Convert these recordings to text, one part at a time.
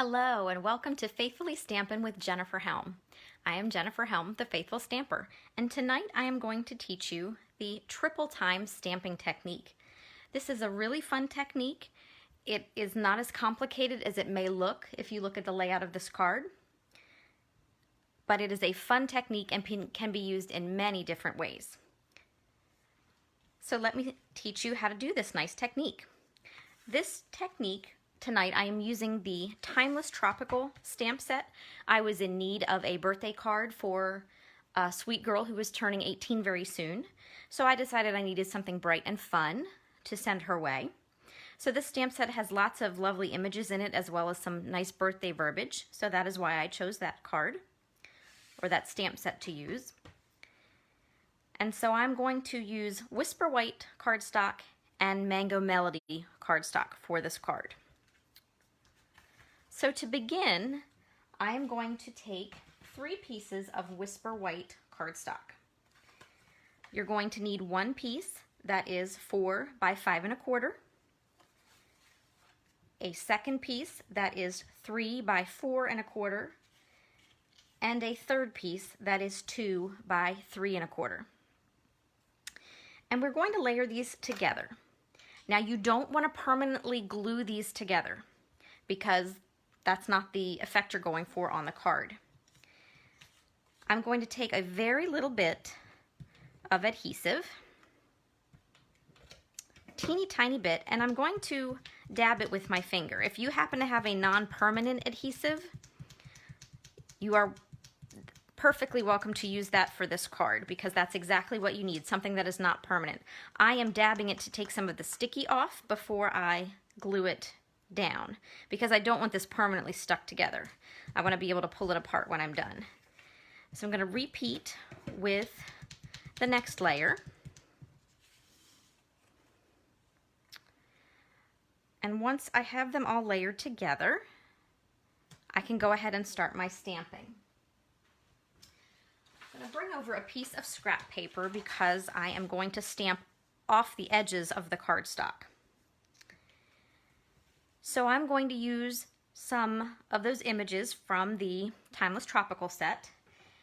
Hello and welcome to Faithfully Stampin' with Jennifer Helm. I am Jennifer Helm, the Faithful Stamper, and tonight I am going to teach you the triple time stamping technique. This is a really fun technique. It is not as complicated as it may look if you look at the layout of this card, but it is a fun technique and can be used in many different ways. So let me teach you how to do this nice technique. This technique tonight I am using the Timeless Tropical stamp set. I was in need of a birthday card for a sweet girl who was turning 18 very soon. So I decided I needed something bright and fun to send her way. So this stamp set has lots of lovely images in it as well as some nice birthday verbiage. So that is why I chose that card or that stamp set to use. And so I'm going to use Whisper White cardstock and Mango Melody cardstock for this card. So to begin, I am going to take 3 pieces of Whisper White cardstock. You're going to need one piece that is 4 by 5 1/4, a second piece that is 3 by 4 1/4, and a third piece that is 2 by 3 1/4. And we're going to layer these together. Now you don't want to permanently glue these together because that's not the effect you're going for on the card. I'm going to take a very little bit of adhesive, teeny tiny bit, and I'm going to dab it with my finger. If you happen to have a non-permanent adhesive, you are perfectly welcome to use that for this card because that's exactly what you need, something that is not permanent. I am dabbing it to take some of the sticky off before I glue it down because I don't want this permanently stuck together. I want to be able to pull it apart when I'm done. So I'm going to repeat with the next layer. And once I have them all layered together, I can go ahead and start my stamping. I'm going to bring over a piece of scrap paper because I am going to stamp off the edges of the cardstock. So I'm going to use some of those images from the Timeless Tropical set,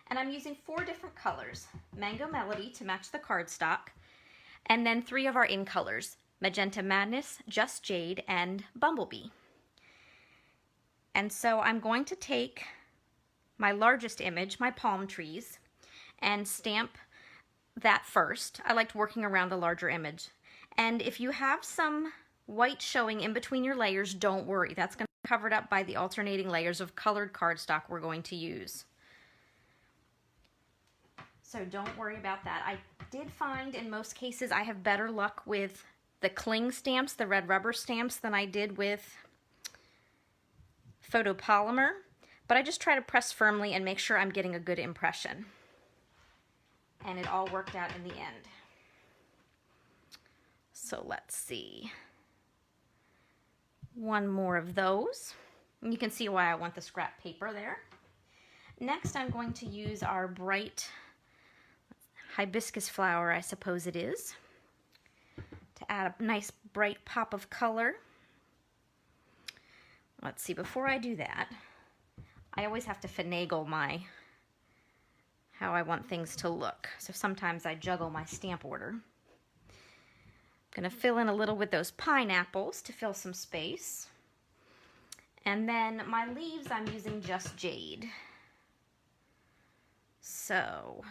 and I'm using 4 different colors. Mango Melody to match the cardstock, and then 3 of our in colors, Magenta Madness, Just Jade, and Bumblebee. And so I'm going to take my largest image, my palm trees, and stamp that first. I liked working around the larger image. And if you have some white showing in between your layers, don't worry. That's going to be covered up by the alternating layers of colored cardstock we're going to use. So don't worry about that. I did find in most cases I have better luck with the cling stamps, the red rubber stamps, than I did with photopolymer, but I just try to press firmly and make sure I'm getting a good impression. And it all worked out in the end. So let's see. One more of those. And you can see why I want the scrap paper there. Next, I'm going to use our bright hibiscus flower, I suppose it is, to add a nice bright pop of color. Let's see, before I do that, I always have to finagle how I want things to look. So sometimes I juggle my stamp order. I'm going to fill in a little with those pineapples to fill some space. And then my leaves, I'm using Just Jade. So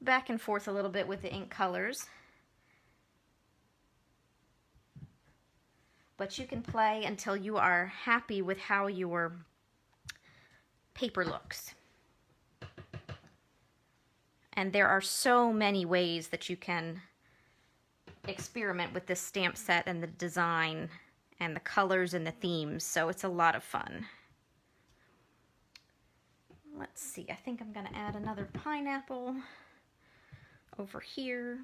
back and forth a little bit with the ink colors. But you can play until you are happy with how your paper looks. And there are so many ways that you can experiment with this stamp set and the design and the colors and the themes, so it's a lot of fun. Let's see, I think I'm going to add another pineapple over here,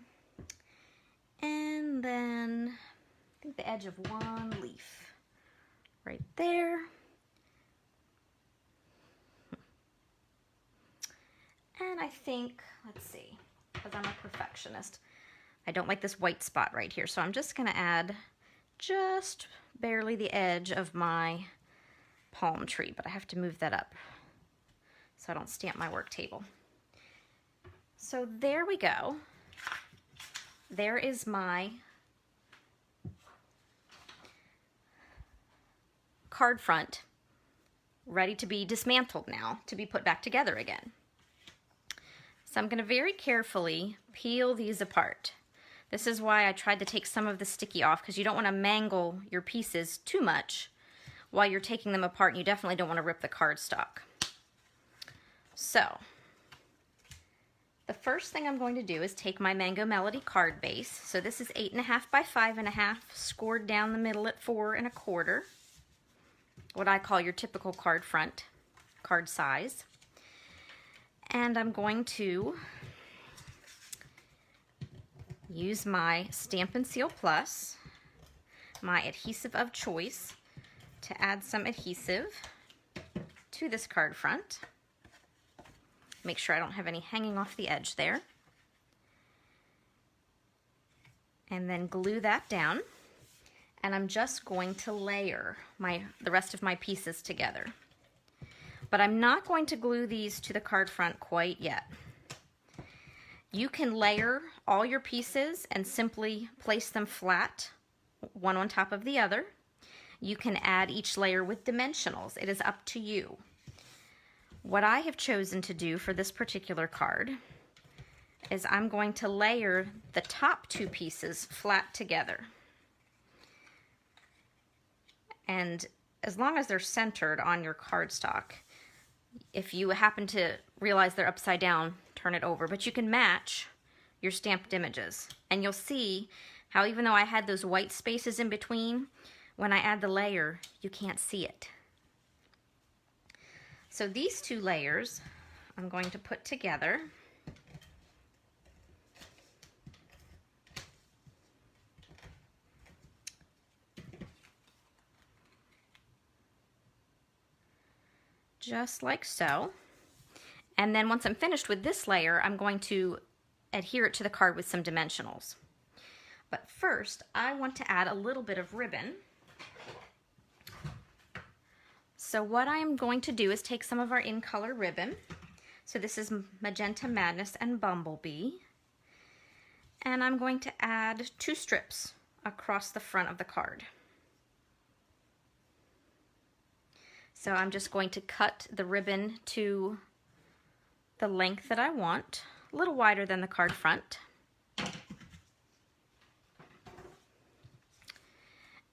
and then I think the edge of one leaf right there. And I think, let's see, because I'm a perfectionist, I don't like this white spot right here, so I'm just going to add just barely the edge of my palm tree, but I have to move that up so I don't stamp my work table. So there we go. There is my card front ready to be dismantled now, to be put back together again. So I'm going to very carefully peel these apart. This is why I tried to take some of the sticky off, because you don't want to mangle your pieces too much while you're taking them apart, and you definitely don't want to rip the cardstock. So the first thing I'm going to do is take my Mango Melody card base. So this is 8.5 by 5.5, scored down the middle at 4 1/4. What I call your typical card front, card size. And I'm going to use my Stampin' Seal Plus, my adhesive of choice, to add some adhesive to this card front. Make sure I don't have any hanging off the edge there. And then glue that down. And I'm just going to layer the rest of my pieces together. But I'm not going to glue these to the card front quite yet. You can layer all your pieces and simply place them flat, one on top of the other. You can add each layer with dimensionals. It is up to you. What I have chosen to do for this particular card is I'm going to layer the top 2 pieces flat together. And as long as they're centered on your cardstock, if you happen to realize they're upside down, turn it over. But you can match your stamped images. And you'll see how even though I had those white spaces in between, when I add the layer, you can't see it. So these 2 layers I'm going to put together. Just like so. And then once I'm finished with this layer, I'm going to adhere it to the card with some dimensionals. But first, I want to add a little bit of ribbon. So what I'm going to do is take some of our in-color ribbon. So this is Magenta Madness and Bumblebee. And I'm going to add 2 strips across the front of the card. So I'm just going to cut the ribbon to the length that I want, a little wider than the card front.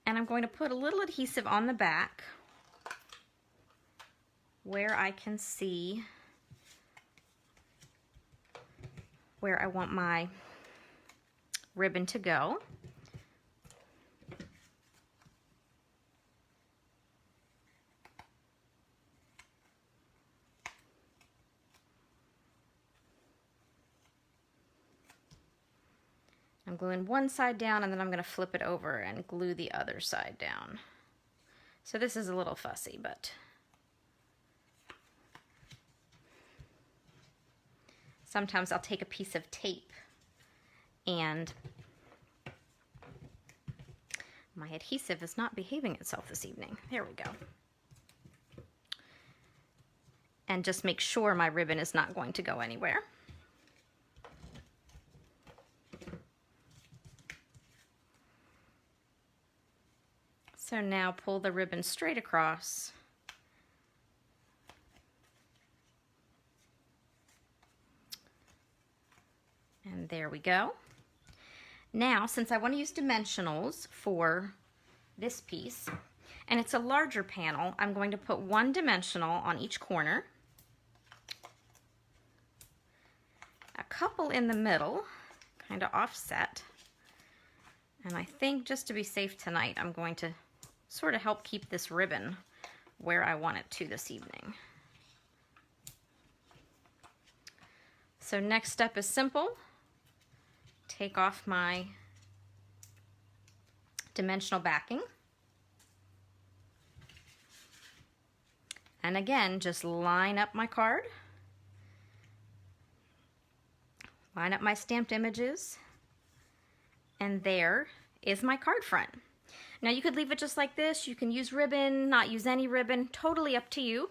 And I'm going to put a little adhesive on the back where I can see where I want my ribbon to go. I'm gluing one side down, and then I'm going to flip it over and glue the other side down. So this is a little fussy, but sometimes I'll take a piece of tape and my adhesive is not behaving itself this evening. There we go. And just make sure my ribbon is not going to go anywhere. So now pull the ribbon straight across. And there we go. Now, since I want to use dimensionals for this piece, and it's a larger panel, I'm going to put 1 dimensional on each corner, a couple in the middle, kind of offset, and I think just to be safe tonight, I'm going to sort of help keep this ribbon where I want it to this evening. So next step is simple. Take off my dimensional backing. And again, just line up my card. Line up my stamped images. And there is my card front. Now you could leave it just like this. You can use ribbon, not use any ribbon, totally up to you.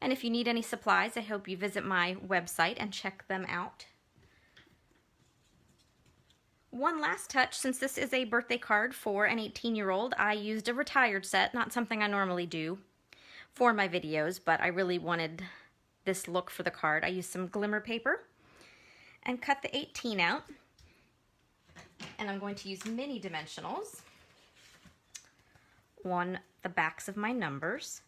And if you need any supplies, I hope you visit my website and check them out. One last touch, since this is a birthday card for an 18-year-old, I used a retired set, not something I normally do for my videos, but I really wanted this look for the card. I used some glimmer paper and cut the 18 out. And I'm going to use mini dimensionals on the backs of my numbers.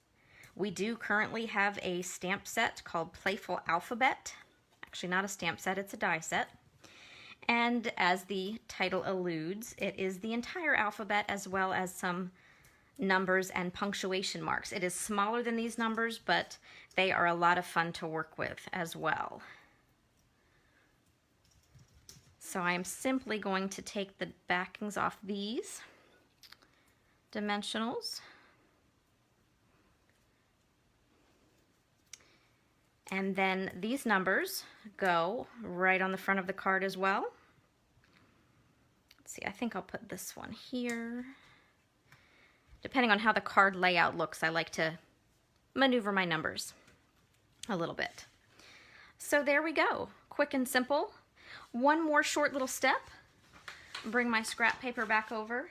We do currently have a stamp set called Playful Alphabet. Actually, not a stamp set, it's a die set. And as the title alludes, it is the entire alphabet as well as some numbers and punctuation marks. It is smaller than these numbers, but they are a lot of fun to work with as well. So I am simply going to take the backings off these dimensionals. And then these numbers go right on the front of the card as well. Let's see, I think I'll put this one here. Depending on how the card layout looks, I like to maneuver my numbers a little bit. So there we go, quick and simple. One more short little step. Bring my scrap paper back over.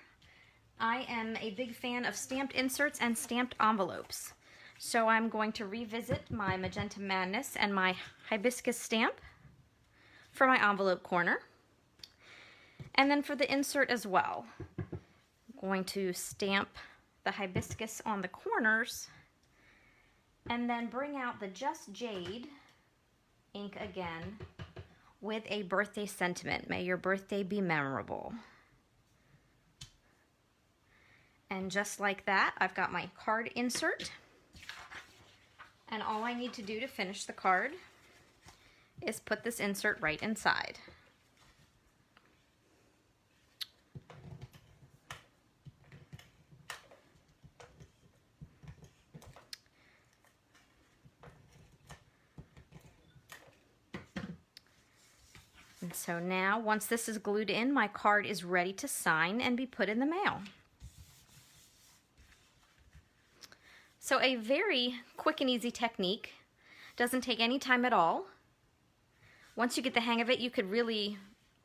I am a big fan of stamped inserts and stamped envelopes. So I'm going to revisit my Magenta Madness and my hibiscus stamp for my envelope corner. And then for the insert as well, I'm going to stamp the hibiscus on the corners and then bring out the Just Jade ink again with a birthday sentiment. May your birthday be memorable. And just like that, I've got my card insert. And all I need to do to finish the card is put this insert right inside. And so now, once this is glued in, my card is ready to sign and be put in the mail. So a very quick and easy technique. Doesn't take any time at all. Once you get the hang of it, you could really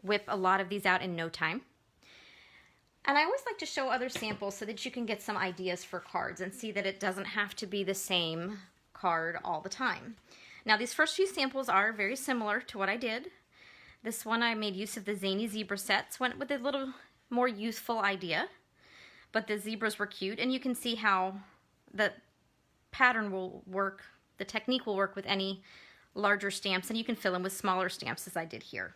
whip a lot of these out in no time. And I always like to show other samples so that you can get some ideas for cards and see that it doesn't have to be the same card all the time. Now these first few samples are very similar to what I did. This one I made use of the Zany Zebra sets, went with a little more youthful idea, but the zebras were cute, and you can see how the pattern will work, the technique will work with any larger stamps, and you can fill in with smaller stamps as I did here.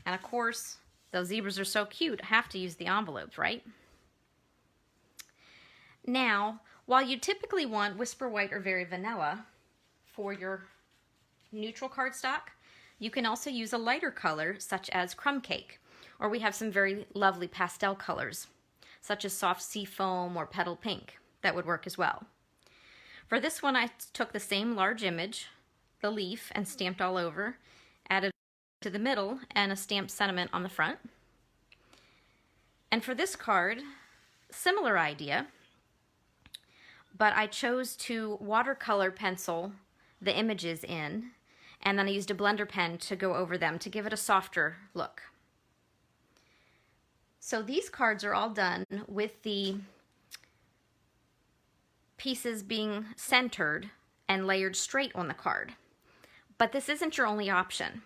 And of course, those zebras are so cute, I have to use the envelopes, right? Now, while you typically want Whisper White or Very Vanilla for your neutral cardstock, you can also use a lighter color such as Crumb Cake, or we have some very lovely pastel colors such as Soft Sea Foam or Petal Pink that would work as well. For this one, I took the same large image, the leaf, and stamped all over, added to the middle, and a stamped sentiment on the front. And for this card, similar idea, but I chose to watercolor pencil the images in, and then I used a blender pen to go over them to give it a softer look. So these cards are all done with the pieces being centered and layered straight on the card. But this isn't your only option.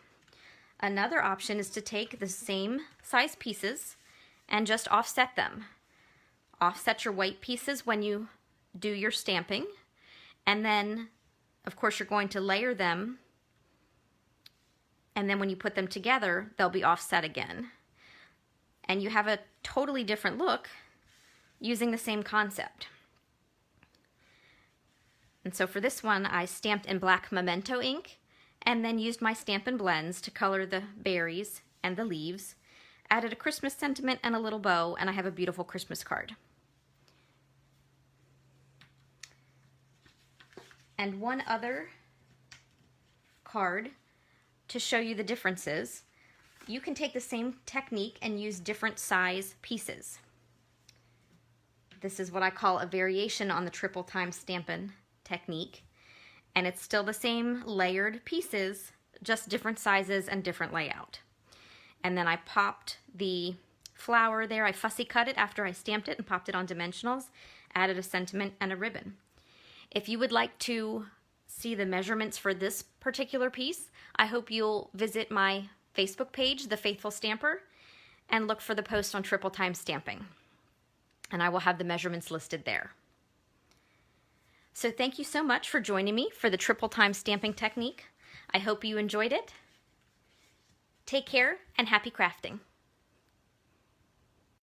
Another option is to take the same size pieces and just offset them. Offset your white pieces when you do your stamping, and then of course you're going to layer them, and then when you put them together they'll be offset again. And you have a totally different look using the same concept. And so for this one, I stamped in black Memento ink and then used my Stampin' Blends to color the berries and the leaves, added a Christmas sentiment and a little bow, and I have a beautiful Christmas card. And one other card to show you the differences. You can take the same technique and use different size pieces. This is what I call a variation on the triple time Stampin' technique. And it's still the same layered pieces, just different sizes and different layout. And then I popped the flower there. I fussy cut it after I stamped it and popped it on dimensionals, added a sentiment and a ribbon. If you would like to see the measurements for this particular piece, I hope you'll visit my Facebook page, The Faithful Stamper, and look for the post on triple time stamping. And I will have the measurements listed there. So thank you so much for joining me for the triple time stamping technique. I hope you enjoyed it. Take care and happy crafting.